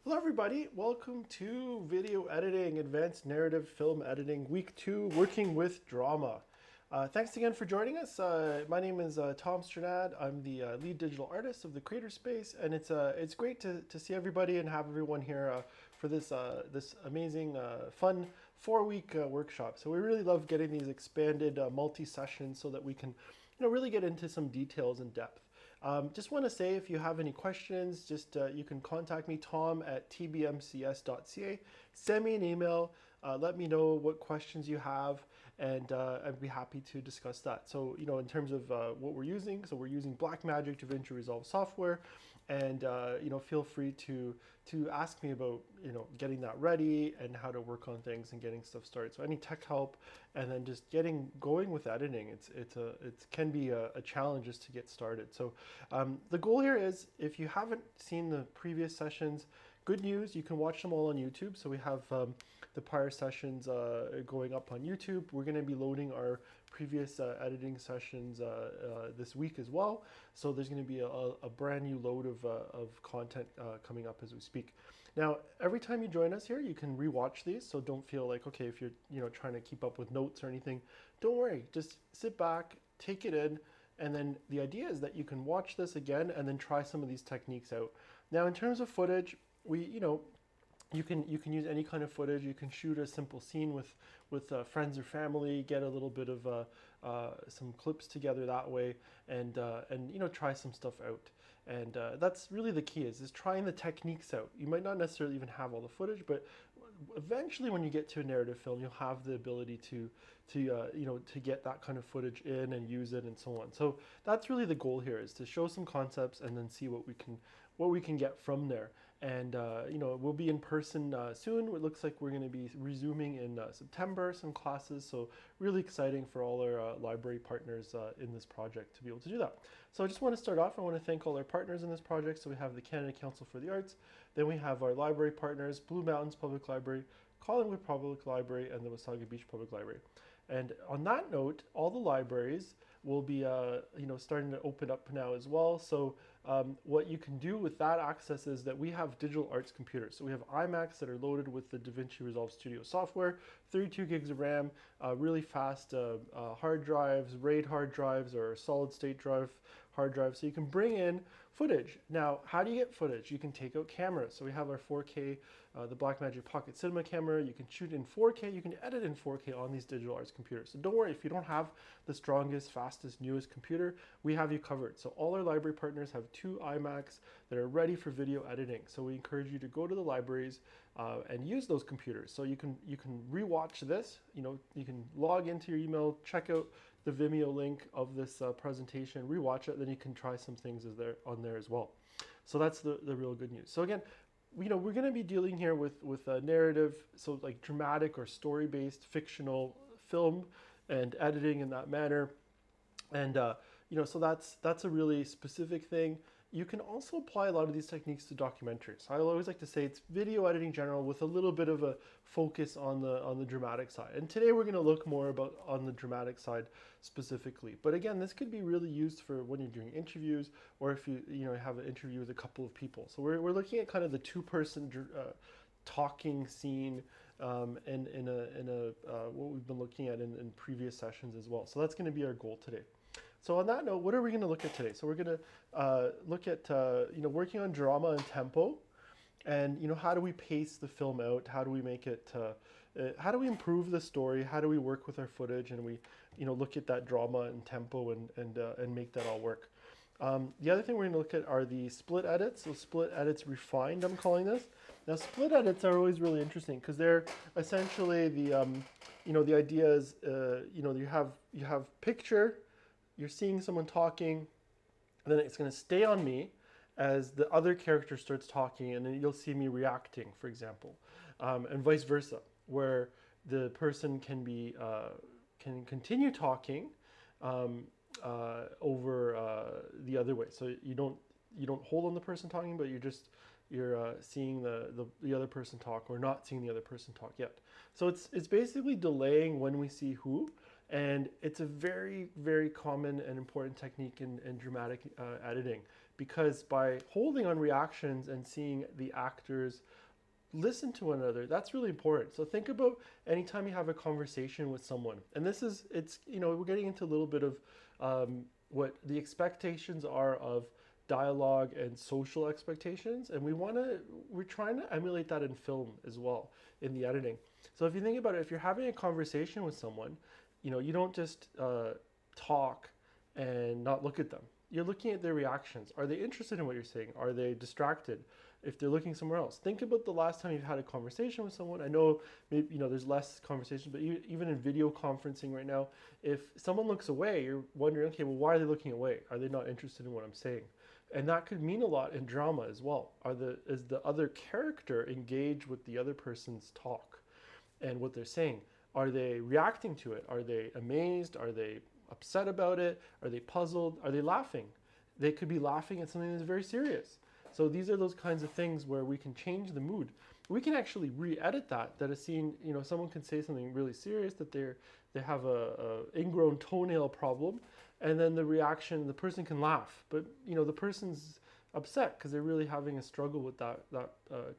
Hello everybody, welcome to Video Editing, Advanced Narrative Film Editing, Week 2, Working with Drama. Thanks again for joining us. My name is Tom Strnad. I'm the lead digital artist of the Creator Space, and it's great to see everybody and have everyone here for this amazing, fun 4-week workshop. So we really love getting these expanded multi-sessions so that we can really get into some details in depth. Just want to say, if you have any questions, you can contact me, Tom at tbmcs.ca. Send me an email. Let me know what questions you have, and I'd be happy to discuss that. So, in terms of what we're using, so we're using Blackmagic DaVinci Resolve software, and feel free to ask me about getting that ready and how to work on things and getting stuff started. So any tech help, and then just getting going with editing. It can be a challenge just to get started. So the goal here is, if you haven't seen the previous sessions, good news, you can watch them all on YouTube. So we have the prior sessions going up on YouTube. We're going to be loading our previous editing sessions this week as well. So there's going to be a brand new load of content coming up as we speak. Now, every time you join us here, you can rewatch these. So don't feel like, okay, if you're trying to keep up with notes or anything, don't worry. Just sit back, take it in. And then the idea is that you can watch this again and then try some of these techniques out. Now, in terms of footage, you can use any kind of footage. You can shoot a simple scene with friends or family, get a little bit of some clips together that way, and try some stuff out. And that's really the key, is trying the techniques out. You might not necessarily even have all the footage, but eventually when you get to a narrative film, you'll have the ability to get that kind of footage in and use it and so on. So that's really the goal here, is to show some concepts and then see what we can get from there. And we'll be in person soon. It looks like we're going to be resuming in September, some classes. So really exciting for all our library partners in this project to be able to do that. So I just want to start off. I want to thank all our partners in this project. So we have the Canada Council for the Arts. Then we have our library partners, Blue Mountains Public Library, Collingwood Public Library, and the Wasaga Beach Public Library. And on that note, all the libraries will be starting to open up now as well. So what you can do with that access is that we have digital arts computers. So we have iMacs that are loaded with the DaVinci Resolve Studio software, 32 gigs of RAM, really fast hard drives, RAID hard drives, or solid state drive hard drives. So you can bring in footage. Now, how do you get footage? You can take out cameras. So we have our 4K, the Blackmagic Pocket Cinema camera. You can shoot in 4K. You can edit in 4K on these digital arts computers. So don't worry, if you don't have the strongest, fastest, newest computer, we have you covered. So all our library partners have 2 iMacs that are ready for video editing. So we encourage you to go to the libraries and use those computers. So you can rewatch this. You can log into your email, check out the Vimeo link of this presentation, rewatch it, then you can try some things on there as well. So that's the real good news. So again, we're going to be dealing here with a narrative, so like dramatic or story-based fictional film and editing in that manner. And so that's a really specific thing. You can also apply a lot of these techniques to documentaries. I always like to say it's video editing in general with a little bit of a focus on the dramatic side. And today we're going to look more on the dramatic side specifically. But again, this could be really used for when you're doing interviews, or if you have an interview with a couple of people. So we're looking at kind of the two-person talking scene in what we've been looking at in previous sessions as well. So that's going to be our goal today. So on that note, what are we going to look at today? So we're going to look at working on drama and tempo, and how do we pace the film out? How do we make it? How do we improve the story? How do we work with our footage, and we look at that drama and tempo and make that all work? The other thing we're going to look at are the split edits. So split edits refined, I'm calling this. Now split edits are always really interesting because they're essentially the idea is you have picture. You're seeing someone talking, and then it's going to stay on me as the other character starts talking, and then you'll see me reacting, for example, and vice versa, where the person can continue talking over the other way. So you don't hold on the person talking, but you're seeing the other person talk, or not seeing the other person talk yet. So it's basically delaying when we see who. And it's a very, very common and important technique in dramatic editing, because by holding on reactions and seeing the actors listen to one another, that's really important. So think about anytime you have a conversation with someone, and it's we're getting into a little bit of what the expectations are of dialogue and social expectations, and we're trying to emulate that in film as well, in the editing. So if you think about it, if you're having a conversation with someone, you don't just talk and not look at them. You're looking at their reactions. Are they interested in what you're saying? Are they distracted? If they're looking somewhere else, think about the last time you've had a conversation with someone. I know maybe there's less conversation, but even in video conferencing right now, if someone looks away, you're wondering, okay, well, why are they looking away? Are they not interested in what I'm saying? And that could mean a lot in drama as well. Is the other character engaged with the other person's talk and what they're saying? Are they reacting to it? Are they amazed? Are they upset about it? Are they puzzled? Are they laughing? They could be laughing at something that's very serious. So these are those kinds of things where we can change the mood. We can actually re-edit that a scene, someone can say something really serious, that they have a ingrown toenail problem, and then the person can laugh, but the person's upset because they're really having a struggle with that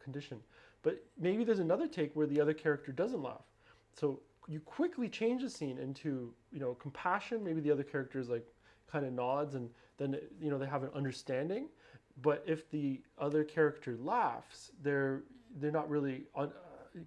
condition. But maybe there's another take where the other character doesn't laugh. So you quickly change the scene into compassion. Maybe the other character is like kind of nods, and then they have an understanding. But if the other character laughs, they're not really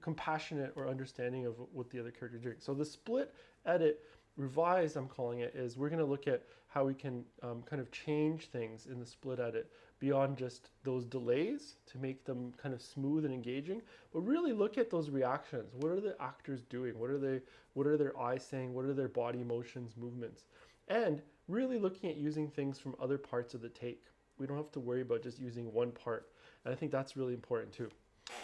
compassionate or understanding of what the other character is doing. So the split edit revise, I'm calling it, is we're going to look at how we can kind of change things in the split edit beyond just those delays to make them kind of smooth and engaging, but really look at those reactions. What are the actors doing? What are their eyes saying? What are their body motions, movements? And really looking at using things from other parts of the take. We don't have to worry about just using one part. And I think that's really important too.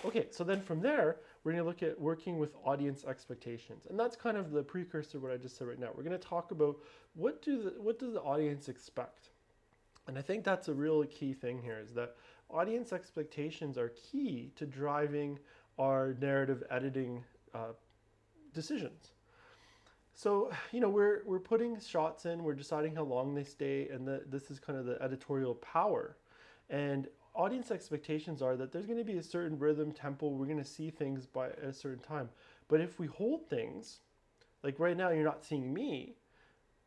Okay, so then from there, we're going to look at working with audience expectations. And that's kind of the precursor to what I just said right now. We're going to talk about what does the audience expect? And I think that's a really key thing here, is that audience expectations are key to driving our narrative editing decisions. So, we're putting shots in, we're deciding how long they stay, and this is kind of the editorial power. And audience expectations are that there's going to be a certain rhythm, tempo, we're going to see things by a certain time. But if we hold things, like right now you're not seeing me,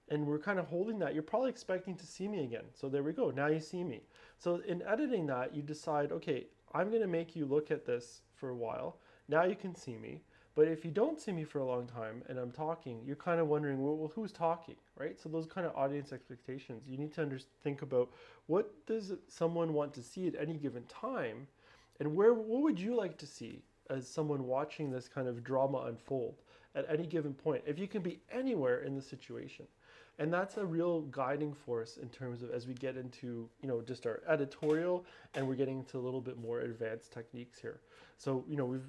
and we're kind of holding that, you're probably expecting to see me again. So there we go, now you see me. So in editing that, you decide, okay, I'm going to make you look at this for a while, now you can see me. But if you don't see me for a long time and I'm talking, you're kind of wondering, well, who's talking, right? So those kind of audience expectations, you need to think about, what does someone want to see at any given time, and what would you like to see as someone watching this kind of drama unfold at any given point, if you can be anywhere in the situation. And that's a real guiding force in terms of, as we get into just our editorial, and we're getting into a little bit more advanced techniques here. So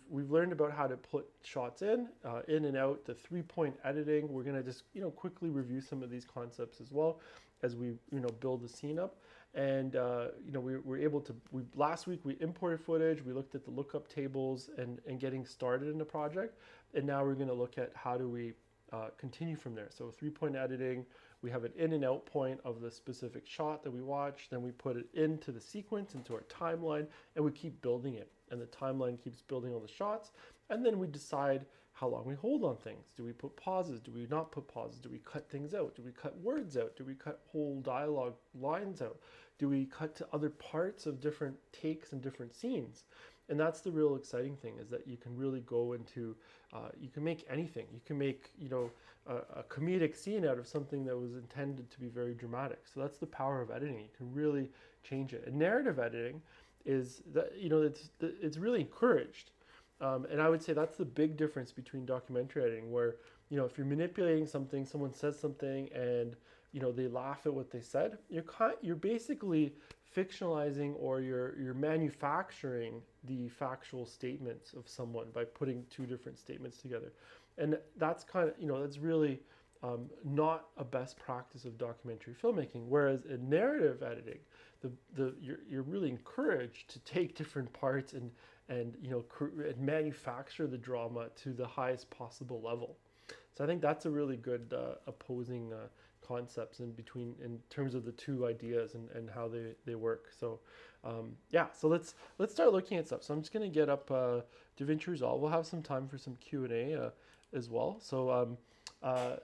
we've learned about how to put shots in and out, the 3-point editing. We're going to just quickly review some of these concepts as well as we build the scene up. And we were able to, last week we imported footage, we looked at the lookup tables and getting started in the project, and now we're going to look at how do we continue from there. So 3-point editing, we have an in and out point of the specific shot that we watch, then we put it into the sequence, into our timeline, and we keep building it. And the timeline keeps building all the shots, and then we decide how long we hold on things. Do we put pauses? Do we not put pauses? Do we cut things out? Do we cut words out? Do we cut whole dialogue lines out? Do we cut to other parts of different takes and different scenes? And that's the real exciting thing, is that you can really go into, you can make anything. You can make, a comedic scene out of something that was intended to be very dramatic. So that's the power of editing. You can really change it. And narrative editing is that, it's really encouraged. And I would say that's the big difference between documentary editing, where, if you're manipulating something, someone says something and, they laugh at what they said, you're basically fictionalizing, or you're manufacturing the factual statements of someone by putting two different statements together. And that's kind of, that's really not a best practice of documentary filmmaking. Whereas in narrative editing, you're really encouraged to take different parts and manufacture the drama to the highest possible level. So I think that's a really good opposing concepts in between in terms of the two ideas and how they work. So yeah, so let's start looking at stuff. So I'm just going to get up DaVinci Resolve. We'll have some time for some Q&A as well. So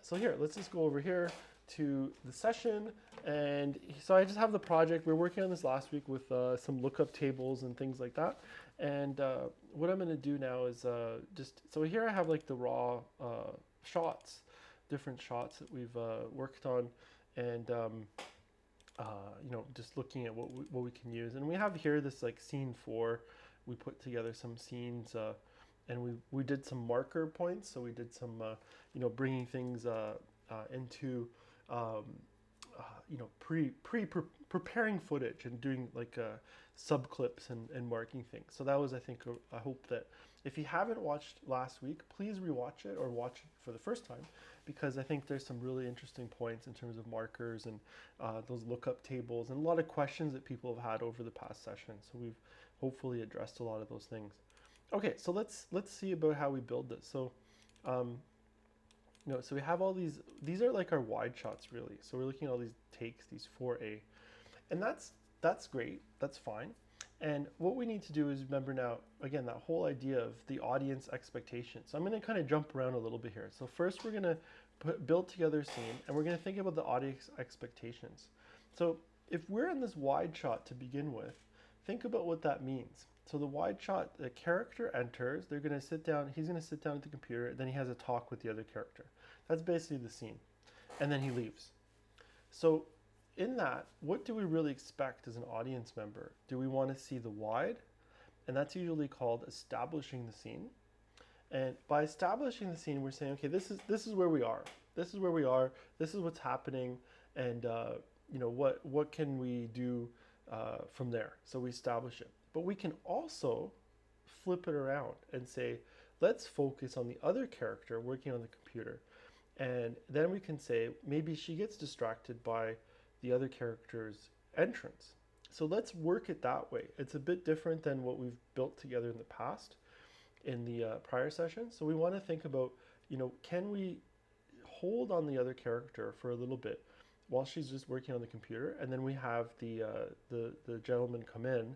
so here, let's just go over here to the session. And so I just have the project. We were working on this last week with some lookup tables and things like that. And what I'm going to do now is so here I have like the raw shots, different shots that we've worked on, and just looking at what we can use. And we have here this like scene 4. We put together some scenes, and we did some marker points. So we did some bringing things into preparing footage and doing like sub clips and marking things. So that was, I think, I hope that if you haven't watched last week, please rewatch it or watch it for the first time, because I think there's some really interesting points in terms of markers and those lookup tables and a lot of questions that people have had over the past session. So we've hopefully addressed a lot of those things. Okay, so let's see about how we build this. So so we have all these are like our wide shots really. So we're looking at all these takes, these 4A, and that's great, that's fine. And what we need to do is remember now, again, that whole idea of the audience expectation. So I'm going to kind of jump around a little bit here. So first we're going to build together a scene, and we're going to think about the audience expectations. So if we're in this wide shot to begin with, think about what that means. So the wide shot, the character enters, they're going to sit down, he's going to sit down at the computer, then he has a talk with the other character. That's basically the scene. And then he leaves. So in that, what do we really expect as an audience member? Do we want to see the wide? And that's usually called establishing the scene. And by establishing the scene, we're saying, okay, this is where we are. This is where we are. This is what's happening. And what can we do from there? So we establish it. But we can also flip it around and say, let's focus on the other character working on the computer. And then we can say, maybe she gets distracted by the other character's entrance. So let's work it that way. It's a bit different than what we've built together in the past in the prior session. So we want to think about, can we hold on the other character for a little bit while she's just working on the computer, and then we have the gentleman come in,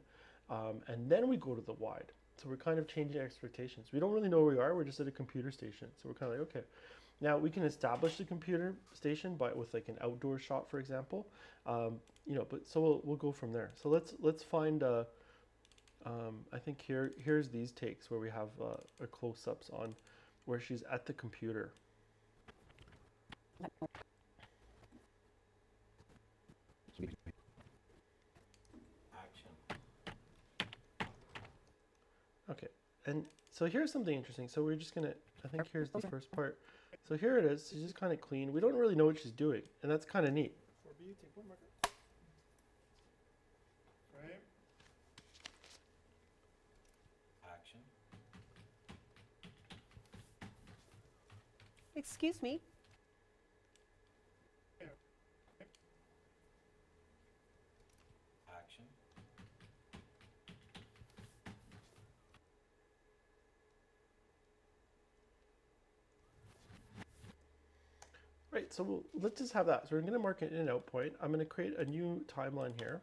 and then we go to the wide. So we're kind of changing expectations. We don't really know where we are. We're just at a computer station. So we're kind of like, okay. Now we can establish the computer station with like an outdoor shot, for example. But so we'll go from there. So let's find. I think here's these takes where we have a close-ups on where she's at the computer. Action. Okay, and so here's something interesting. So we're just gonna. I think here's the first part. So here it is. She's just kind of clean. We don't really know what she's doing, and that's kind of neat. 4B, take one marker. Right. Action. Excuse me. Action. Right, so let's just have that. So we're going to mark an in and out point. I'm going to create a new timeline here.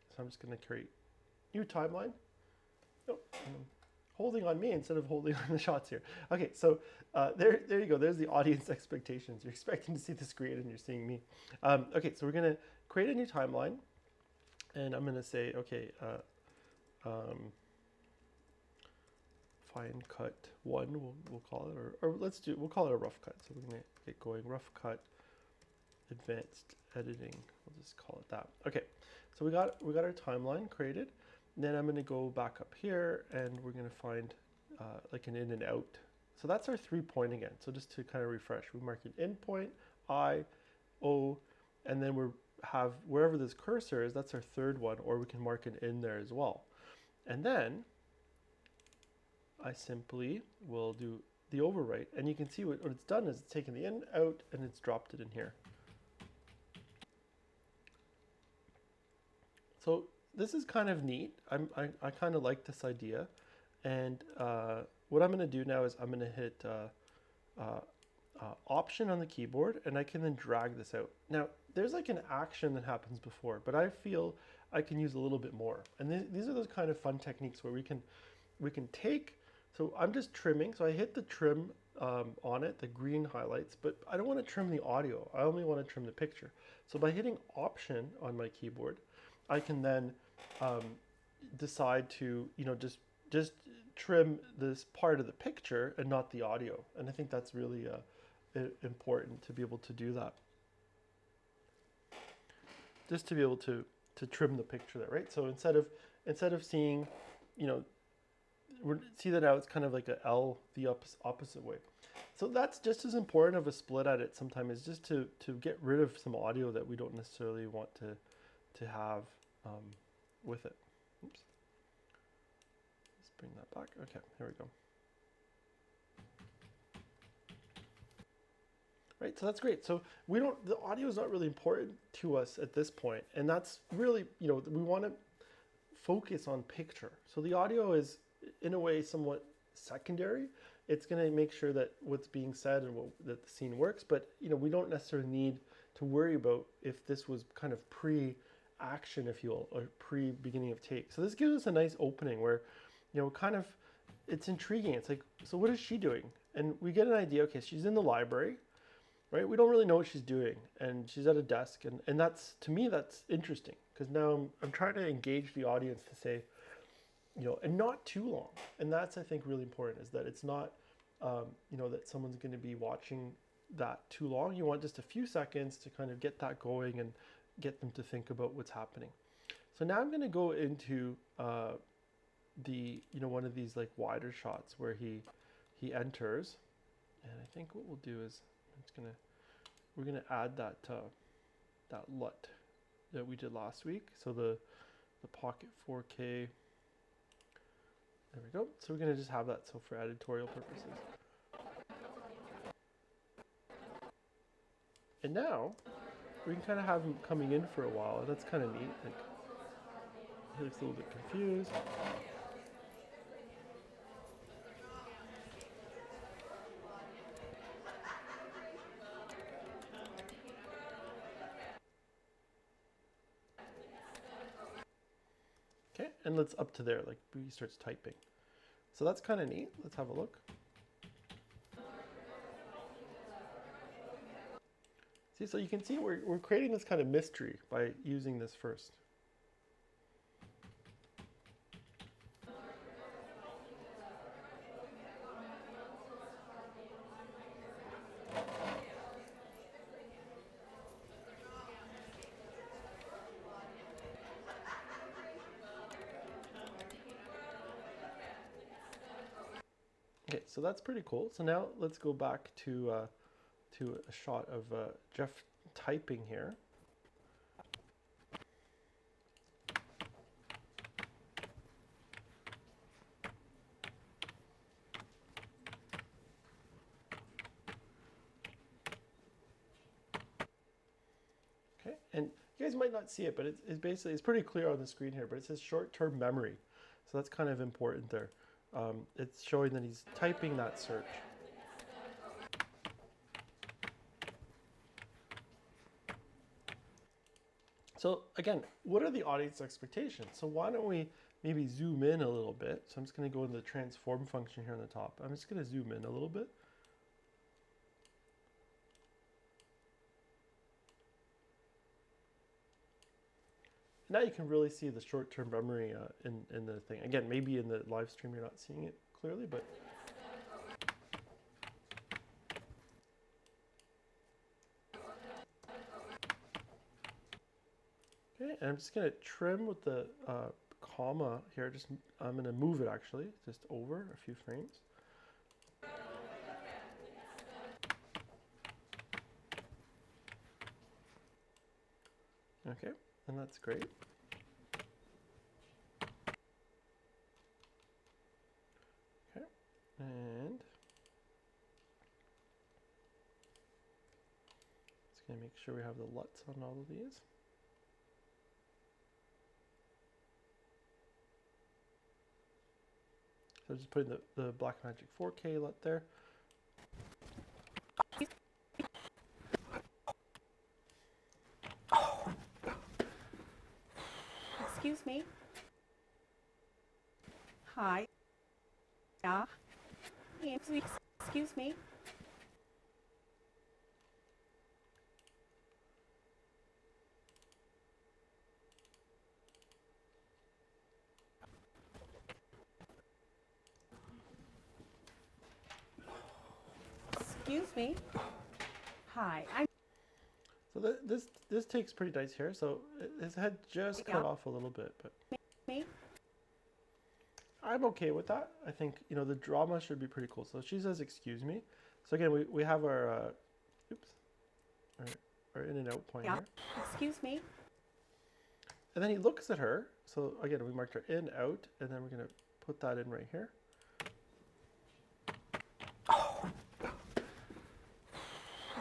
So I'm just going to create new timeline. Oh, holding on me instead of holding on the shots here. Okay, so there you go. There's the audience expectations. You're expecting to see the screen and you're seeing me. Okay, so we're going to create a new timeline. And I'm going to say, okay, fine cut 1, we'll call it, or we'll call it a rough cut. So we're going to get going, rough cut, advanced editing. We'll just call it that. Okay, so we got our timeline created. And then I'm going to go back up here, and we're going to find like an in and out. So that's our 3 point again. So just to kind of refresh, we mark an in point, I, O, and then we have wherever this cursor is, that's our 3rd one, or we can mark an in there as well. And then I simply will do the overwrite, and you can see what it's done is it's taken the in, out, and it's dropped it in here. So this is kind of neat. I kind of like this idea, and what I'm going to do now is I'm going to hit Option on the keyboard, and I can then drag this out. Now, there's like an action that happens before, but I feel I can use a little bit more. And these are those kind of fun techniques where we can take, so I'm just trimming, so I hit the trim on it, the green highlights, but I don't want to trim the audio. I only want to trim the picture. So by hitting Option on my keyboard, I can then decide to, just trim this part of the picture and not the audio. And I think that's really important to be able to do that. Just to be able to trim the picture there, right? So instead of seeing, see that now it's kind of like a L the opposite way. So that's just as important of a split edit sometimes, is just to get rid of some audio that we don't necessarily want to have with it. Oops. Let's bring that back. Okay, here we go. Right, so that's great. So the audio is not really important to us at this point, and that's really, we want to focus on picture. So the audio is, in a way, somewhat secondary. It's going to make sure that what's being said and that the scene works, but we don't necessarily need to worry about if this was kind of pre-action, if you will, or pre-beginning of take. So this gives us a nice opening where, kind of, it's intriguing. It's like, so what is she doing? And we get an idea. Okay, she's in the library. Right? We don't really know what she's doing, and she's at a desk, and that's, to me, that's interesting, because now I'm trying to engage the audience to say, and not too long. And that's, I think, really important, is that it's not, that someone's going to be watching that too long. You want just a few seconds to kind of get that going and get them to think about what's happening. So now I'm going to go into one of these like wider shots where he enters, and I think what we'll do is, we're gonna add that LUT that we did last week. So the Pocket 4K. There we go. So we're gonna just have that so for editorial purposes. And now we can kind of have him coming in for a while, and that's kind of neat. Like, he looks a little bit confused. Okay, and let's up to there, like he starts typing. So that's kind of neat. Let's have a look. See, so you can see we're creating this kind of mystery by using this first. Okay, so that's pretty cool. So now let's go back to a shot of Jeff typing here. Okay, and you guys might not see it, but it's basically, it's pretty clear on the screen here, but it says short-term memory. So that's kind of important there. It's showing that he's typing that search. So again, what are the audience expectations? So why don't we maybe zoom in a little bit? So I'm just going to go into the transform function here on the top. I'm just going to zoom in a little bit. Now you can really see the short-term memory in the thing. Again, maybe in the live stream you're not seeing it clearly, but okay. And I'm just going to trim with the comma here. I'm going to move it actually just over a few frames. Okay, and that's great. Okay, and just gonna make sure we have the LUTs on all of these. So just putting the Blackmagic 4K LUT there. Yeah. Excuse me. Excuse me. Hi, I'm So this takes pretty nice here. So his head just cut off a little bit, but me. I'm okay with that. I think, you know, the drama should be pretty cool. So she says, excuse me. So again, we have our, oops, our in and out point Yeah. here. Excuse me. And then he looks at her. So again, we marked her in, out, and then we're going to put that in right here.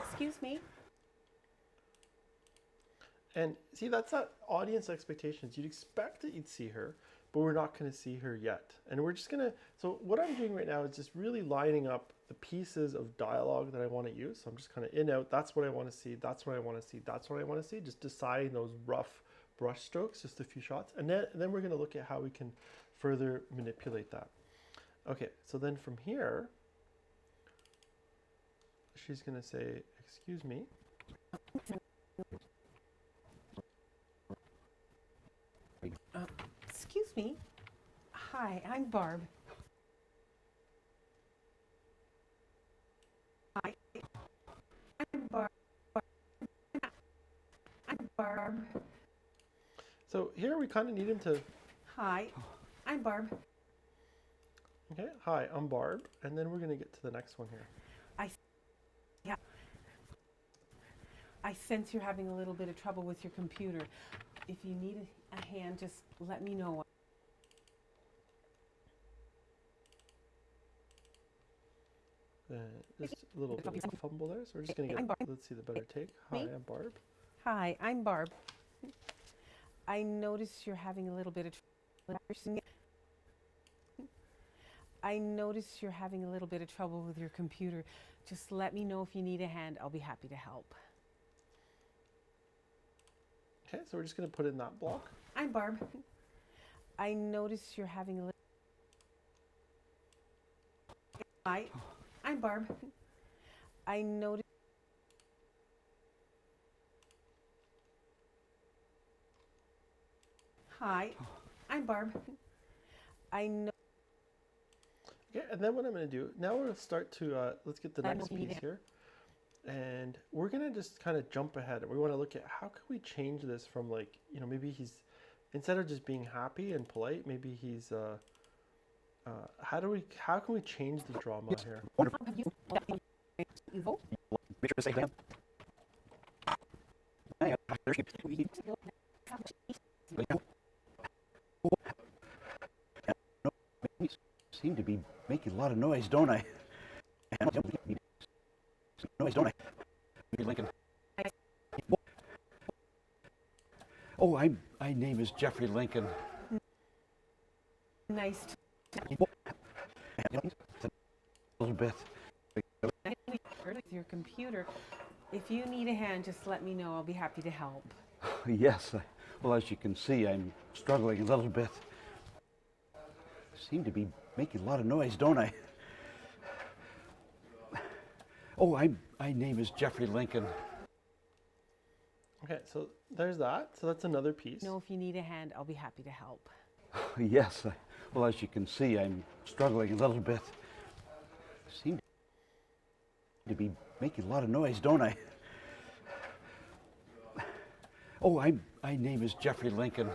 Excuse me. And see, that's that audience expectations. You'd expect that you'd see her, but we're not going to see her yet. And we're just going to, so what I'm doing right now is just really lining up the pieces of dialogue that I want to use. So I'm just kind of in, out, that's what I want to see, that's what I want to see, that's what I want to see. Just deciding those rough brush strokes, just a few shots. And then we're going to look at how we can further manipulate that. Okay, so then from here, she's going to say, excuse me. Excuse me. Hi, I'm Barb. Hi. I'm Barb. I'm Barb. So here we kind of need him to, Hi, I'm Barb. okay, hi, I'm Barb. And then we're going to get to the next one here. I sense you're having a little bit of trouble with your computer. If you need a hand, just let me know. Just a little bit of a fumble there, so we're just going to get, let's see the better take. Hi, I'm Barb. Hi, I'm Barb. I notice you're having a little bit of trouble with your computer. Just let me know if you need a hand. I'll be happy to help. Okay, so we're just going to put in that block. I'm Barb. I notice you're having a little... Hi, I'm Barb. I notice... Hi, I'm Barb. I know... Okay, and then what I'm going to do, now we're going to start to, let's get the next piece here. And we're going to just kind of jump ahead. And we want to look at how can we change this from, like, you know, maybe he's, instead of just being happy and polite, maybe he's, how can we change the drama here? Seem to be making a lot of noise, don't I? Noise, don't I? Lincoln. Oh, my name is Jeffrey Lincoln. Nice to A little bit. with your computer. If you need a hand, just let me know. I'll be happy to help. Yes. Well, as you can see, I'm struggling a little bit. Seem to be making a lot of noise, don't I? Oh, my name is Jeffrey Lincoln. Okay, so there's that. So that's another piece. Know if you need a hand, I'll be happy to help. Yes. Well, as you can see, I'm struggling a little bit. Seem to be making a lot of noise, don't I? Oh, my name is Jeffrey Lincoln.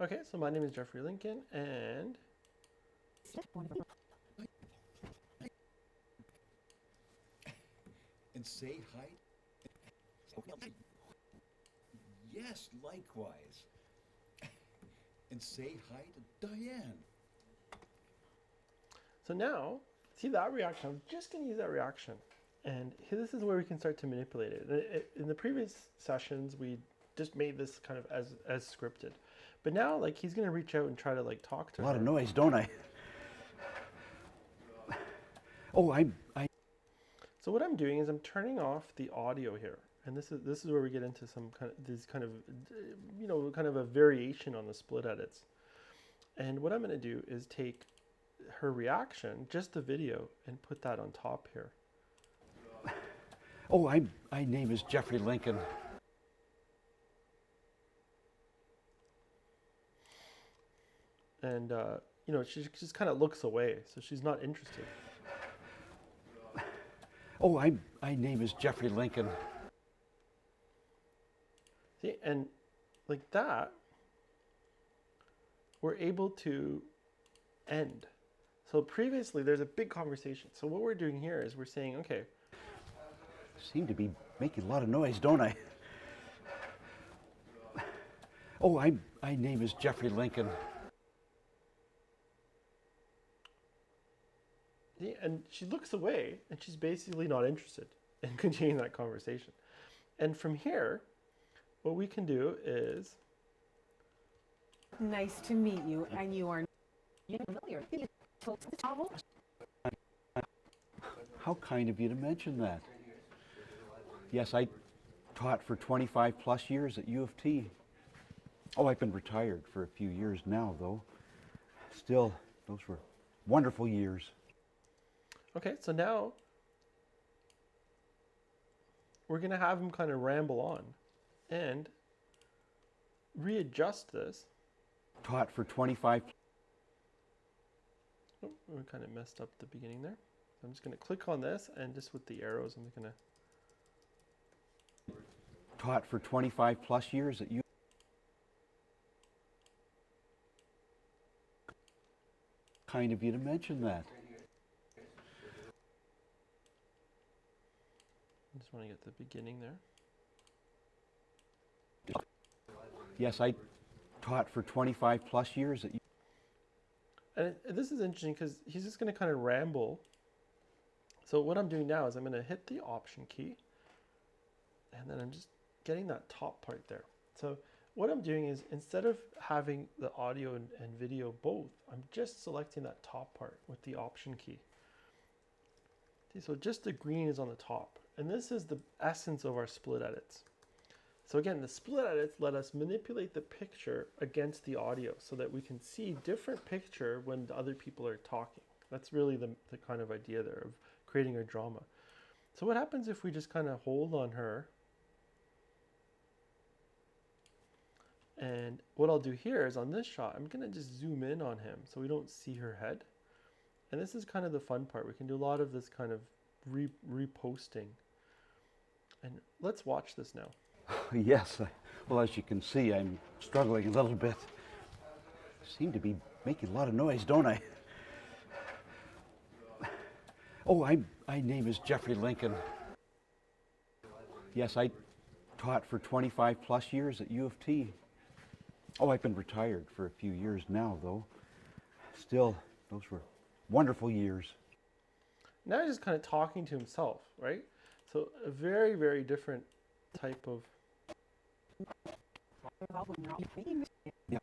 Okay, so my name is Jeffrey Lincoln, and And say hi. Yes, likewise. And say hi to Diane. so now, see that reaction? I'm just going to use that reaction. And this is where we can start to manipulate it. In the previous sessions, we just made this kind of as scripted. But now, like, he's going to reach out and try to, like, talk to her. A lot of noise, don't I? Oh, So what I'm doing is I'm turning off the audio here. And this is where we get into some kind of, these kind of, you know, kind of a variation on the split edits. And what I'm going to do is take her reaction, just the video, and put that on top here. Oh, my name is Jeffrey Lincoln. And, you know, she just kind of looks away, so she's not interested. Oh, my name is Jeffrey Lincoln. See, and like that, we're able to end. So previously, there's a big conversation. So what we're doing here is we're saying, okay, Seem to be making a lot of noise, don't I? Oh, my name is Jeffrey Lincoln. see, and she looks away, and she's basically not interested in continuing that conversation. And from here, what we can do is, Nice to meet you, and you are familiar. How kind of you to mention that. Yes, I taught for 25 plus years at U of T. Oh, I've been retired for a few years now, though. Still, those were wonderful years. okay, so now we're going to have him kind of ramble on and readjust this. Taught for 25. Oh, we kind of messed up the beginning there. I'm just going to click on this, and just with the arrows, I'm going to... Taught for 25 plus years at U. Kind of you to mention that. I just want to get the beginning there. Yes, I taught for 25 plus years at U. And this is interesting because he's just going to kind of ramble. So what I'm doing now is I'm going to hit the Option key, and then I'm just getting that top part there. So what I'm doing is, instead of having the audio and video both, I'm just selecting that top part with the Option key. See, so just the green is on the top. And this is the essence of our split edits. So again, the split edits let us manipulate the picture against the audio so that we can see different picture when the other people are talking. That's really the kind of idea there of creating a drama. So what happens if we just kind of hold on her? And what I'll do here is, on this shot, I'm going to just zoom in on him so we don't see her head. And this is kind of the fun part. We can do a lot of this kind of reposting. And let's watch this now. Yes, well, as you can see, I'm struggling a little bit. Seem to be making a lot of noise, don't I? Oh, my name is Jeffrey Lincoln. Yes, I taught for 25 plus years at U of T. Oh, I've been retired for a few years now, though. Still, those were wonderful years. Now he's just kind of talking to himself, right? So a very, very different type of... Yeah.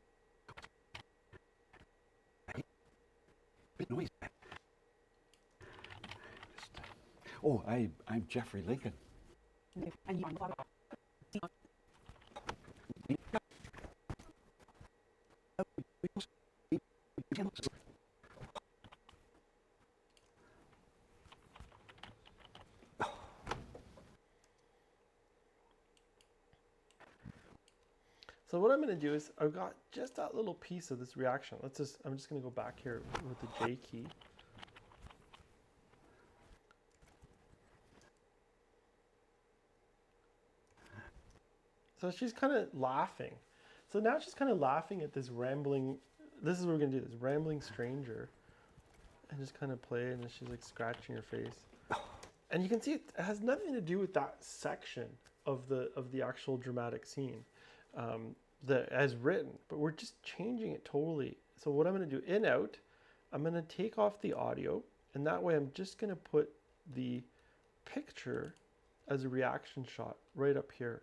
Bit noise. Oh, I'm Jeffrey Lincoln. So what I'm going to do is, I've got just that little piece of this reaction. I'm just going to go back here with the J key. So she's kind of laughing. So now she's kind of laughing at this rambling, this is what we're going to do, this rambling stranger. And just kind of play, and then she's like scratching her face. And you can see it has nothing to do with that section of the actual dramatic scene. As written, but we're just changing it totally. So what I'm going to do, in out, I'm going to take off the audio, and that way I'm just going to put the picture as a reaction shot right up here.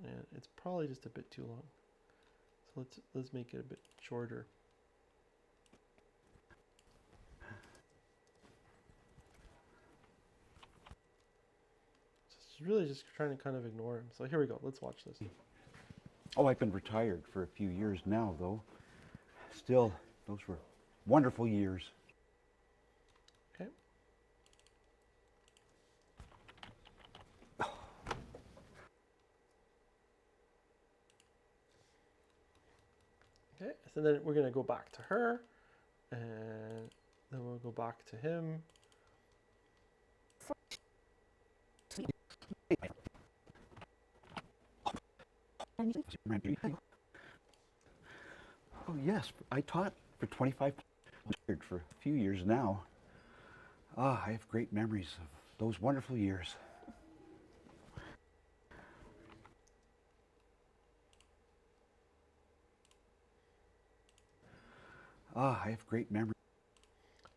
And it's probably just a bit too long, so let's make it a bit shorter. She's really just trying to kind of ignore him. So here we go. Let's watch this. Oh, I've been retired for a few years now, though. Still, those were wonderful years. Okay. Okay, so then we're going to go back to her, and then we'll go back to him. Oh, yes, I taught for 25 for a few years now. Ah, I have great memories of those wonderful years. Ah, I have great memories.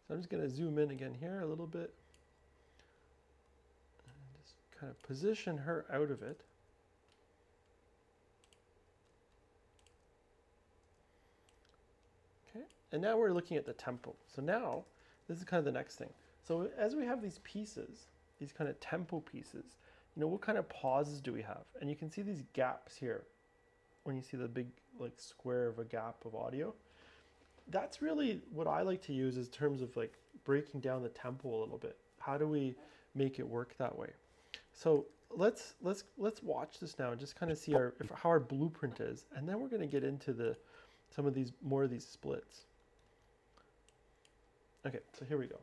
So I'm just going to zoom in again here a little bit. And just kind of position her out of it. Okay, and now we're looking at the tempo. So now, this is kind of the next thing. So as we have these pieces, these kind of tempo pieces, you know, what kind of pauses do we have? And you can see these gaps here. When you see the big like square of a gap of audio, that's really what I like to use in terms of like breaking down the tempo a little bit. How do we make it work that way? So let's watch this now and just kind of see how our blueprint is, and then we're going to get into some of these more of these splits. Okay, so here we go.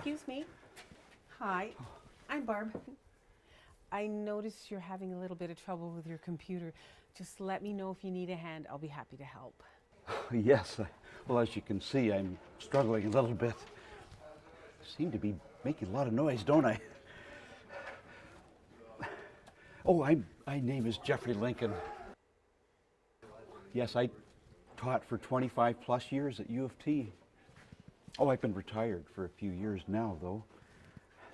Excuse me. Hi, I'm Barb. I noticed you're having a little bit of trouble with your computer. Just let me know if you need a hand. I'll be happy to help. Yes, well, as you can see, I'm struggling a little bit. Seem to be making a lot of noise, don't I? Oh, my name is Jeffrey Lincoln. Yes, I taught for 25 plus years at U of T. Oh, I've been retired for a few years now, though.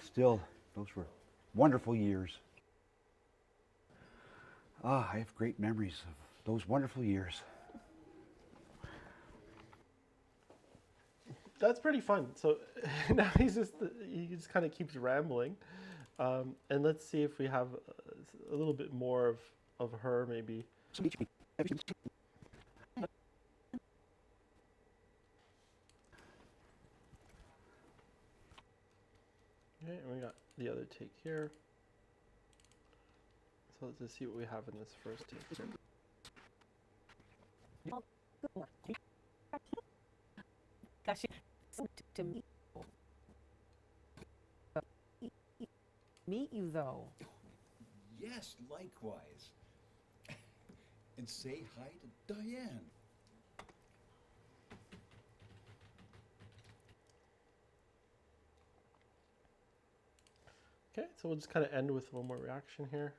Still, those were wonderful years. Ah, I have great memories of those wonderful years. That's pretty fun. So now he just kind of keeps rambling, and let's see if we have a little bit more of her maybe. Okay, and we got the other take here. So let's just see what we have in this first take here. To meet you, though. Yes, likewise. And say hi to Diane. Okay, so we'll just kind of end with one more reaction here.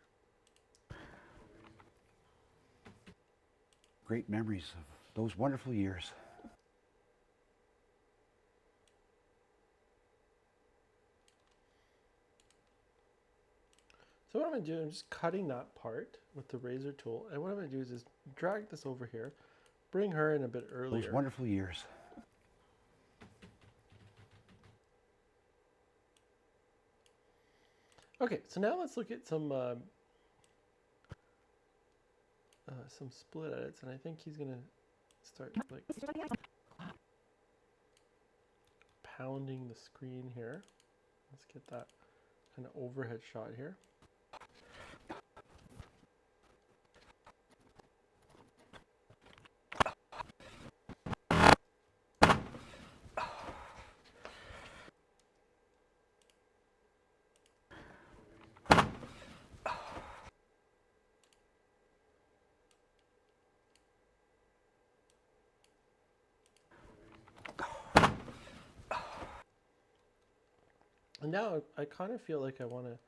Great memories of those wonderful years. So what I'm going to do, I'm just cutting that part with the razor tool. And what I'm going to do is just drag this over here, bring her in a bit earlier. Those wonderful years. Okay, so now let's look at some split edits. And I think he's going to start like pounding the screen here. Let's get that kind of overhead shot here. And now I kind of feel like I want to,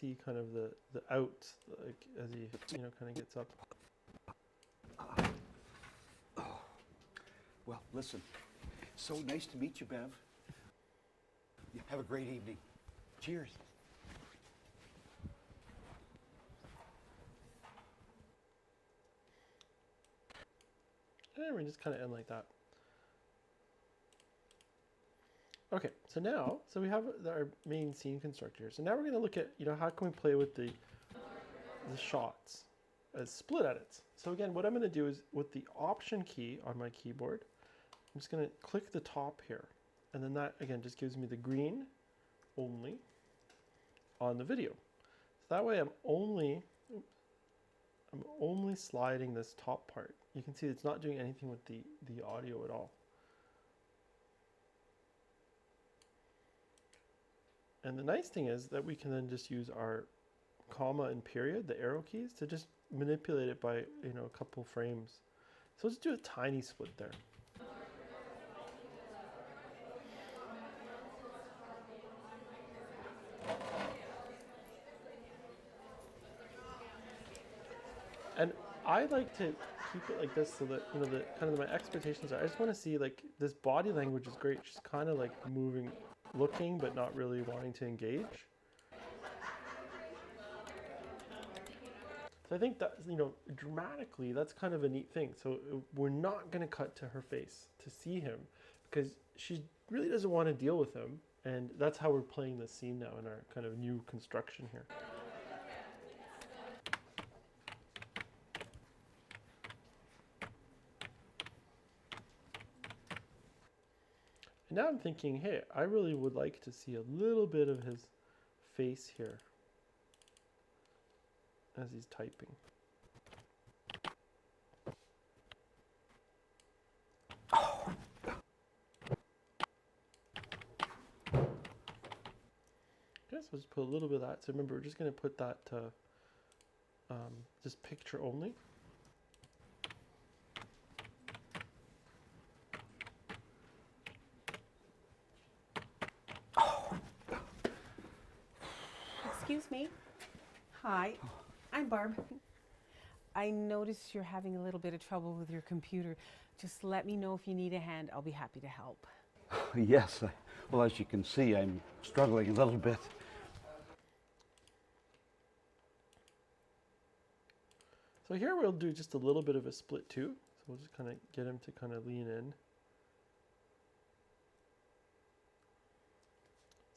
see kind of the out, like as he, kind of gets up. Well, listen, so nice to meet you, Bev. Yeah, have a great evening. Cheers. And we just kind of end like that. Okay, so now, we have our main scene constructor. So now we're going to look at, how can we play with the shots as split edits. So again, what I'm going to do is with the Option key on my keyboard, I'm just going to click the top here. And then that, again, just gives me the green only on the video. So that way I'm only sliding this top part. You can see it's not doing anything with the audio at all. And the nice thing is that we can then just use our comma and period, the arrow keys, to just manipulate it by, a couple frames. So let's do a tiny split there. And I like to keep it like this so that, the kind of my expectations are, I just want to see like this body language is great. She's kind of like moving, looking, but not really wanting to engage. So I think that, dramatically, that's kind of a neat thing. So we're not going to cut to her face to see him because she really doesn't want to deal with him. And that's how we're playing this scene now in our kind of new construction here. And now I'm thinking, hey, I really would like to see a little bit of his face here as he's typing. Okay, so just put a little bit of that. So remember, we're just going to put that just picture only. Excuse me. Hi, I'm Barb. I notice you're having a little bit of trouble with your computer. Just let me know if you need a hand. I'll be happy to help. Yes, well, as you can see, I'm struggling a little bit. So here we'll do just a little bit of a split too. So we'll just kind of get him to kind of lean in.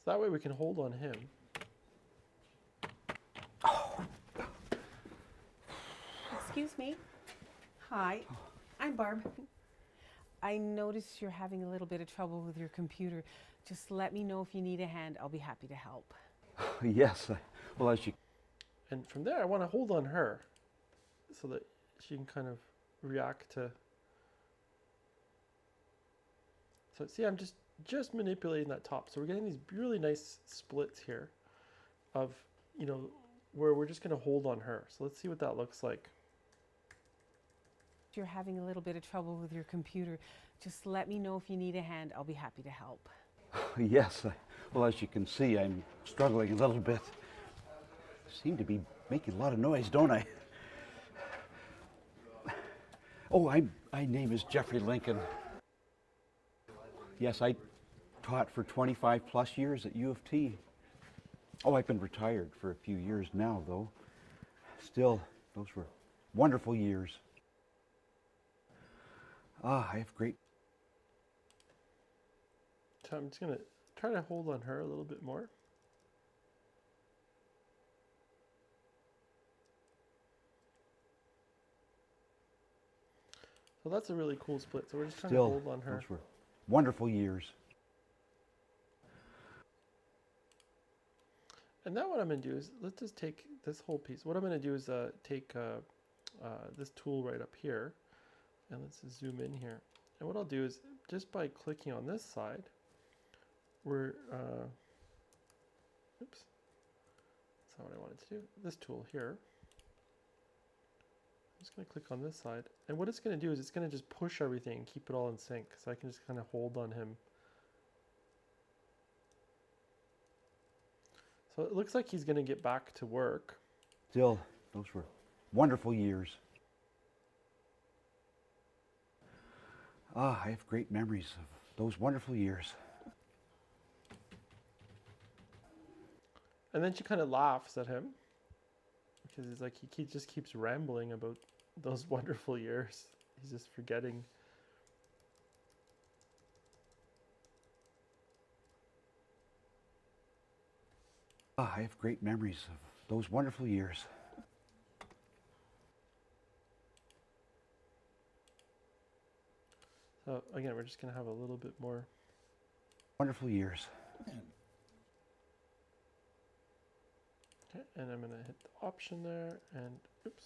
So that way we can hold on him. Excuse me. Hi, I'm Barb. I notice you're having a little bit of trouble with your computer. Just let me know if you need a hand. I'll be happy to help. Yes, well, as you... And from there, I want to hold on her so that she can kind of react to. So see, I'm just manipulating that top. So we're getting these really nice splits here of, where we're just going to hold on her. So let's see what that looks like. You're having a little bit of trouble with your computer. Just let me know if you need a hand. I'll be happy to help. Yes, well, as you can see, I'm struggling a little bit. Seem to be making a lot of noise, don't I? Oh, my name is Jeffrey Lincoln. Yes, I taught for 25 plus years at U of T. Oh, I've been retired for a few years now, though. Still, those were wonderful years. I have great... So I'm just going to try to hold on her a little bit more. So that's a really cool split. So we're just trying to hold on her. Those were wonderful years. And now what I'm going to do is, let's just take this whole piece. What I'm going to do is take this tool right up here, and let's just zoom in here. And what I'll do is, just by clicking on this side, we're, oops, that's not what I wanted to do. This tool here. I'm just going to click on this side. And what it's going to do is it's going to just push everything and keep it all in sync. So I can just kind of hold on him. So it looks like he's going to get back to work. Still, those were wonderful years. I have great memories of those wonderful years. And then she kind of laughs at him because he's like, he just keeps rambling about those wonderful years. He's just forgetting. I have great memories of those wonderful years. So again, we're just going to have a little bit more. Wonderful years. Okay, and I'm going to hit the option there, and oops.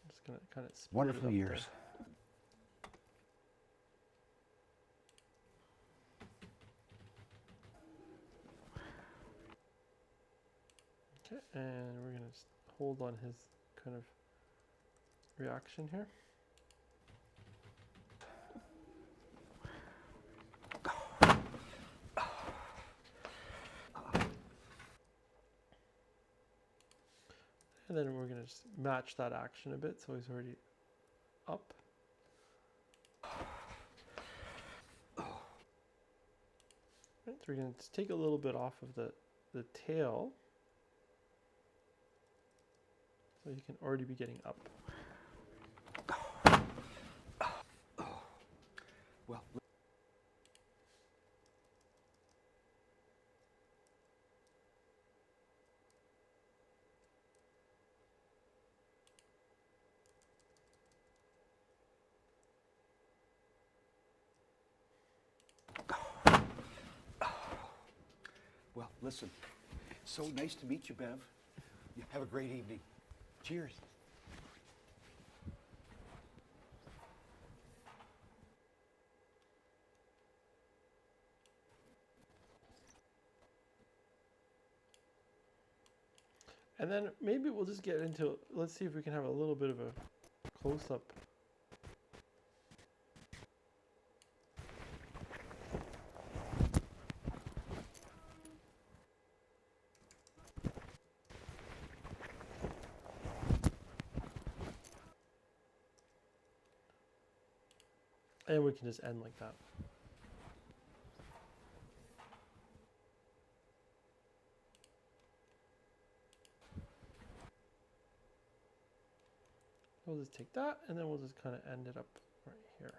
I'm just going to kind of speed Wonderful it up years. There. Okay, and we're going to just hold on his kind of reaction here. And then we're going to just match that action a bit, so he's already up. Right, so we're going to just take a little bit off of the tail, so he can already be getting up. Well, listen, so nice to meet you, Bev. You have a great evening. Cheers. And then maybe we'll just get into, let's see if we can have a little bit of a close-up. And we can just end like that. We'll just take that, and then we'll just kind of end it up right here.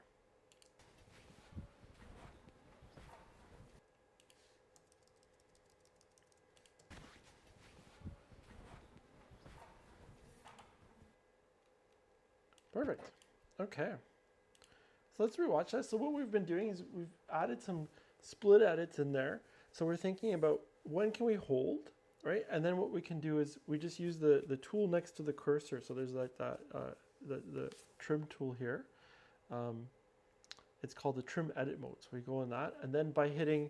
Perfect. Okay. So let's rewatch that. So what we've been doing is we've added some split edits in there. So we're thinking about when can we hold, right? And then what we can do is we just use the tool next to the cursor. So there's like that the trim tool here. It's called the trim edit mode. So we go in that, and then by hitting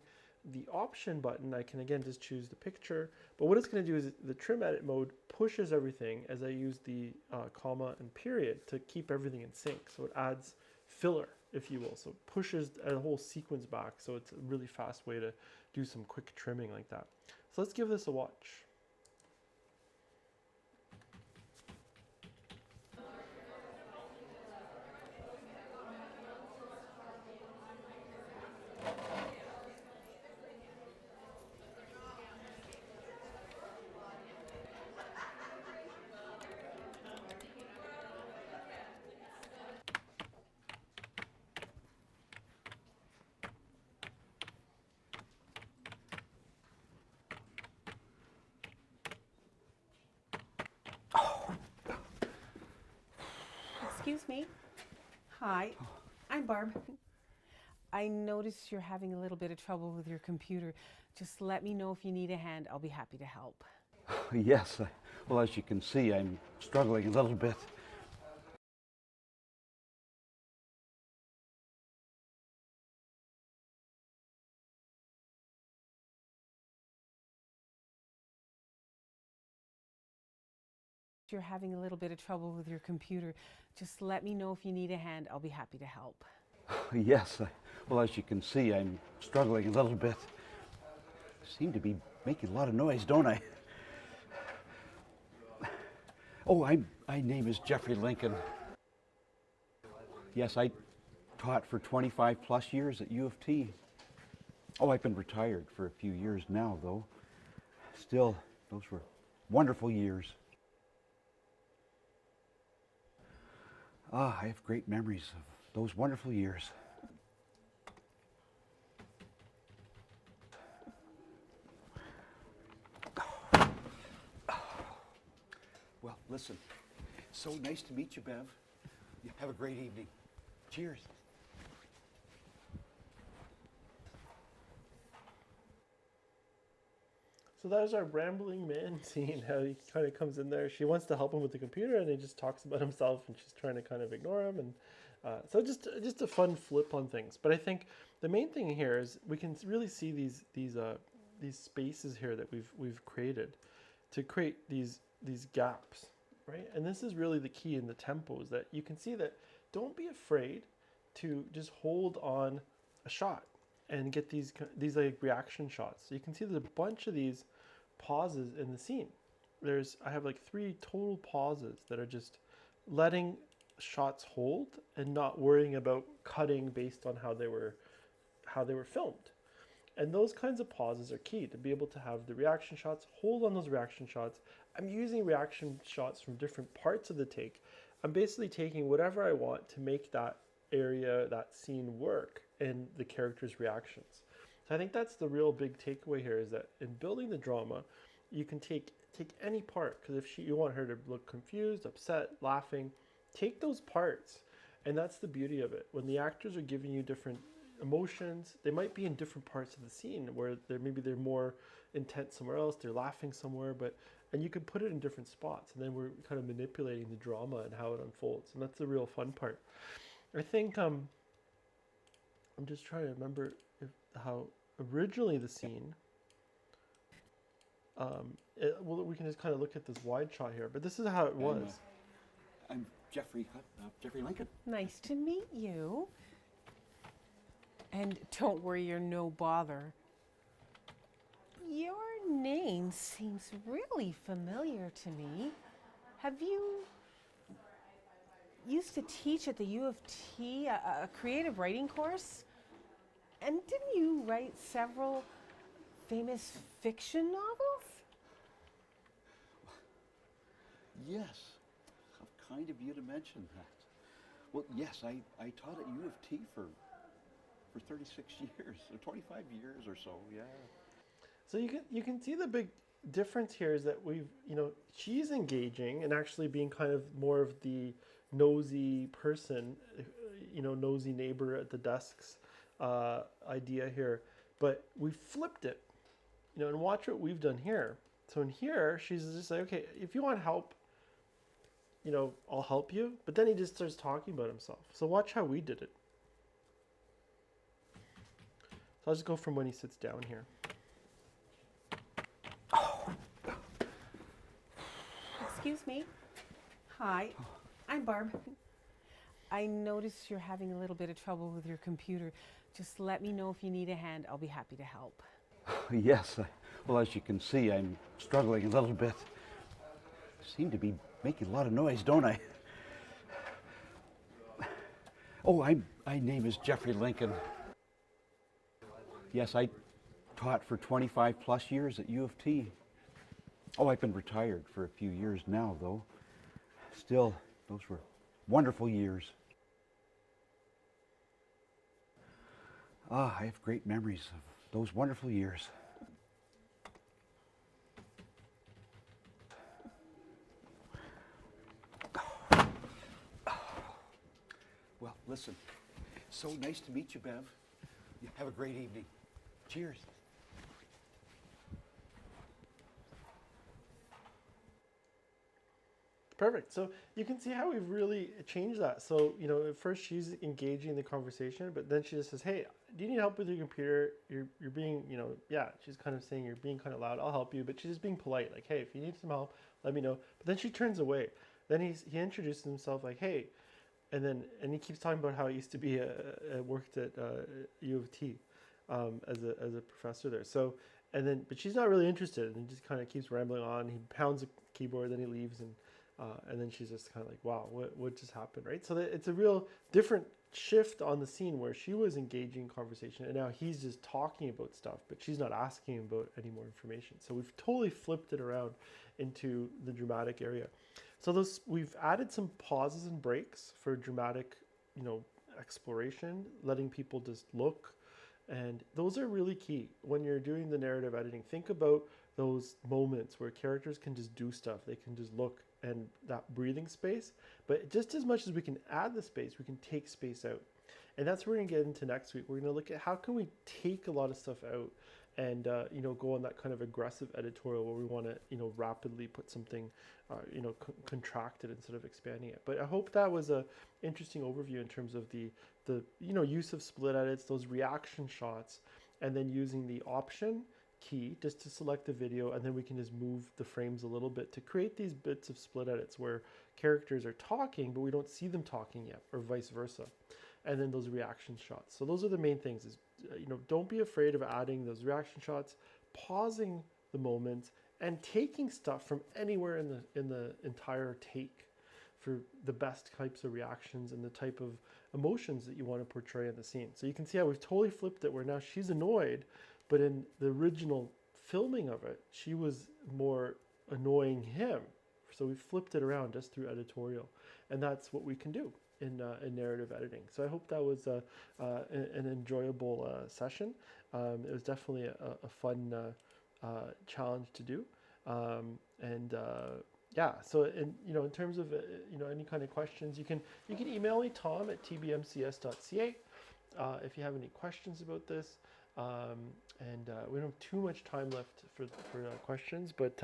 the option button, I can again just choose the picture. But what it's going to do is the trim edit mode pushes everything as I use the comma and period to keep everything in sync. So it adds filler, if you will. So it pushes a whole sequence back. So it's a really fast way to do some quick trimming like that. So let's give this a watch. Excuse me. Hi, I'm Barb. I noticed you're having a little bit of trouble with your computer. Just let me know if you need a hand. I'll be happy to help. Yes, well, as you can see, I'm struggling a little bit. You're having a little bit of trouble with your computer. Just let me know if you need a hand. I'll be happy to help. Yes, well, as you can see, I'm struggling a little bit. Seem to be making a lot of noise, don't I? Oh, my name is Jeffrey Lincoln. Yes, I taught for 25 plus years at U of T. Oh, I've been retired for a few years now, though. Still, those were wonderful years. I have great memories of those wonderful years. Well, listen, it's so nice to meet you, Bev. You have a great evening. Cheers. So that is our rambling man scene, how he kind of comes in there. She wants to help him with the computer, and he just talks about himself, and she's trying to kind of ignore him. And so just a fun flip on things. But I think the main thing here is we can really see these spaces here that we've created to create these gaps, right? And this is really the key in the tempo, is that you can see that don't be afraid to just hold on a shot and get these like reaction shots. So you can see there's a bunch of these pauses in the scene. I have like 3 total pauses that are just letting shots hold and not worrying about cutting based on how they were filmed. And those kinds of pauses are key to be able to have the reaction shots, hold on those reaction shots. I'm using reaction shots from different parts of the take. I'm basically taking whatever I want to make that area, that scene work in the character's reactions. So I think that's the real big takeaway here, is that in building the drama, you can take any part, because if you want her to look confused, upset, laughing, take those parts. And that's the beauty of it. When the actors are giving you different emotions, they might be in different parts of the scene where they're more intense somewhere else, they're laughing somewhere, and you can put it in different spots, and then we're kind of manipulating the drama and how it unfolds. And that's the real fun part. I think I'm just trying to remember how originally the scene, well, we can just kind of look at this wide shot here, but this is how it was. I'm Jeffrey Lincoln. Nice to meet you. And don't worry, you're no bother. Your name seems really familiar to me. Have you used to teach at the U of T, a creative writing course? And didn't you write several famous fiction novels? Yes, how kind of you to mention that. Well, yes, I taught at U of T for 36 years, or 25 years or so, yeah. So you can see the big difference here is that she's engaging and actually being kind of more of the nosy person, nosy neighbor at the desks idea here. But we flipped it, and watch what we've done here. So in here, she's just like, okay, if you want help, I'll help you. But then he just starts talking about himself. So watch how we did it. So I'll just go from when he sits down here. Excuse me. Hi, I'm Barb. I notice you're having a little bit of trouble with your computer. Just let me know if you need a hand. I'll be happy to help. Yes, well, as you can see, I'm struggling a little bit. Seem to be making a lot of noise, don't I? Oh, my name is Jeffrey Lincoln. Yes, I taught for 25 plus years at U of T. Oh, I've been retired for a few years now, though. Still, those were wonderful years. I have great memories of those wonderful years. Well, listen, it's so nice to meet you, Bev. You have a great evening. Cheers. Perfect. So you can see how we've really changed that. So, at first she's engaging in the conversation, but then she just says, hey, do you need help with your computer? You're being, yeah, she's kind of saying you're being kind of loud. I'll help you. But she's just being polite. Like, hey, if you need some help, let me know. But then she turns away. Then he introduces himself like, hey, and he keeps talking about how he used to be worked at U of T as a professor there. So And then, but she's not really interested, and just kind of keeps rambling on. He pounds the keyboard, then he leaves, and then she's just kind of like, "Wow, what just happened?" Right? So that it's a real different shift on the scene where she was engaging in conversation, and now he's just talking about stuff, but she's not asking him about any more information. So we've totally flipped it around into the dramatic area. So those we've added some pauses and breaks for dramatic, exploration, letting people just look. And those are really key when you're doing the narrative editing. Think about those moments where characters can just do stuff, they can just look, and that breathing space. But just as much as we can add the space, we can take space out. And that's what we're going to get into next week. We're going to look at how can we take a lot of stuff out and go on that kind of aggressive editorial where we want to rapidly put something contracted instead of expanding it. But I hope that was a interesting overview in terms of the use of split edits, those reaction shots, and then using the option key just to select the video, and then we can just move the frames a little bit to create these bits of split edits where characters are talking but we don't see them talking yet, or vice versa. And then those reaction shots. So those are the main things, is don't be afraid of adding those reaction shots, pausing the moment, and taking stuff from anywhere in the entire take for the best types of reactions and the type of emotions that you want to portray in the scene. So you can see how we've totally flipped it, where now she's annoyed, but in the original filming of it, she was more annoying him. So we flipped it around just through editorial, and that's what we can do in narrative editing. So I hope that was an enjoyable session. It was definitely a fun challenge to do, yeah. So in terms of any kind of questions, you can email me, Tom at tbmcs.ca, if you have any questions about this. We don't have too much time left for questions, but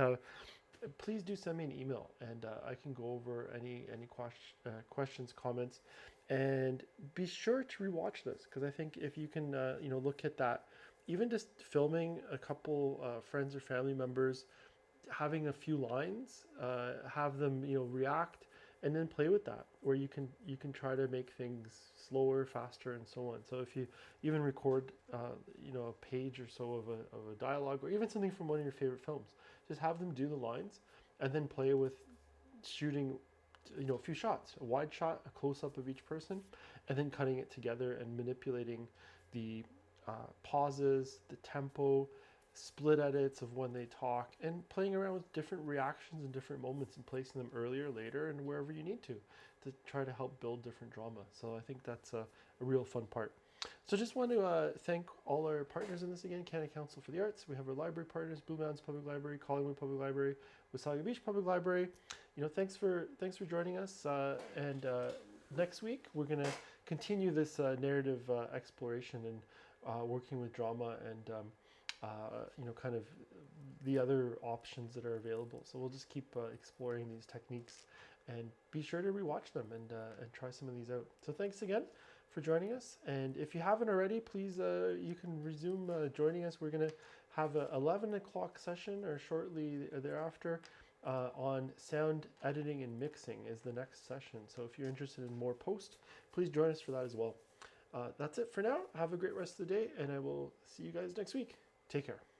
please do send me an email, and I can go over any questions, comments, and be sure to rewatch this, because I think if you can look at that, even just filming a couple friends or family members, having a few lines, have them react, and then play with that, where you can try to make things slower, faster, and so on. So if you even record a page or so of a dialogue, or even something from one of your favorite films, just have them do the lines, and then play with shooting a few shots, a wide shot, a close-up of each person, and then cutting it together and manipulating the pauses, the tempo, split edits of when they talk, and playing around with different reactions and different moments and placing them earlier, later, and wherever you need to try to help build different drama. So I think that's a real fun part. So just want to thank all our partners in this again: Canada Council for the Arts. We have our library partners: Blue Mountains Public Library, Collingwood Public Library, Wasaga Beach Public Library. Thanks for joining us. And next week we're going to continue this narrative exploration and working with drama and kind of the other options that are available. So we'll just keep exploring these techniques, and be sure to rewatch them and try some of these out. So thanks again for joining us. And if you haven't already, please, you can resume joining us. We're going to have a 11 o'clock session, or shortly thereafter, on sound editing and mixing is the next session. So if you're interested in more post, please join us for that as well. That's it for now. Have a great rest of the day, and I will see you guys next week. Take care.